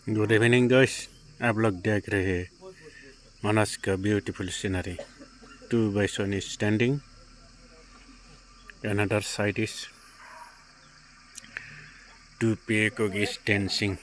Good evening guys. आप लोग देख रहे हैं मानस का beautiful scenery. Two bison is standing, another side is two peacock is dancing.